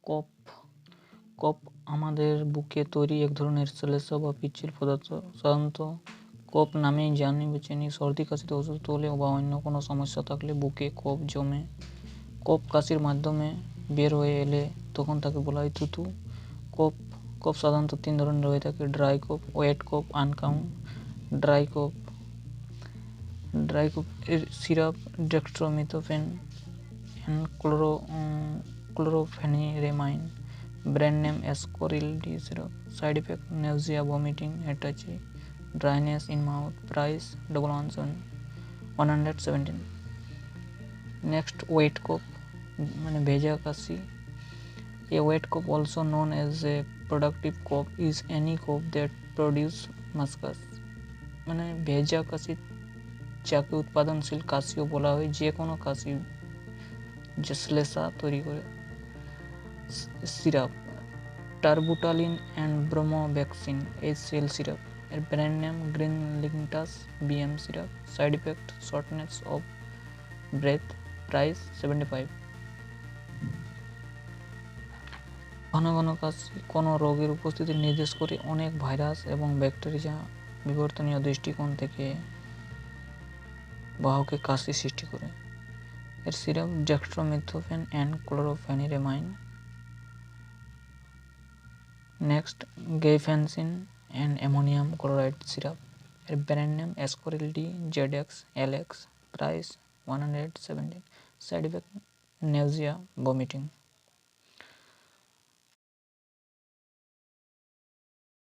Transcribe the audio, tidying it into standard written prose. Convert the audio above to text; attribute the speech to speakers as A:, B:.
A: কফ কফ আমাদের বুকে তৈরি এক ধরনের শ্লেষ্মা বা পিচ্ছিল পদার্থ। সাধারণত কফ নামেই চিনি। সর্দি কাশিতে অসুস্থ হলে বা অন্য কোনো সমস্যা থাকলে বুকে কফ জমে কফ কাশির মাধ্যমে বের হয়ে এলে তখন তাকে বলা হয় থুতু। কফ কফ সাধারণত 3 ধরনের হয়ে থাকে: ড্রাই কফ, ওয়েট কফ, আনকাউন্ট। ড্রাই কফ এর syrup ডেক্সট্রোমিথোফেন and chlorpheniramine. Brand name Ascoril D syrup. Side effect: nausea, vomiting, headache, dryness in mouth. Price 117. Next, wet cough মানে ভেজা কাশি। A wet cough, also known as a productive cough, is any cough that produce mucus. মানে ভেজা কাশি যাকে উৎপাদনশীল কাশিও বলা হয়, যে কোনো কাশি যে শ্লেষ্মা তৈরি করে। সিরাপ টার্বুটালিন অ্যান্ড ব্রোমোভ্যাক্সিন HCl সিরাপ। এর brand name grilinctus BM syrup. Side effect: shortness of breath. Price 75। ঘন ঘন কাশি কোনো রোগের উপস্থিতি নির্দেশ করে। অনেক ভাইরাস এবং ব্যাকটেরিয়া বিবর্তনীয় দৃষ্টিকোণ থেকে বাহকে কাশি সৃষ্টি করে। এর syrup dextromethorphan and chlorpheniramine. Next, guaifenesin and ammonium chloride syrup. এর brand name ascoril D ZX LX। Price 117। Side effect: nausea, vomiting.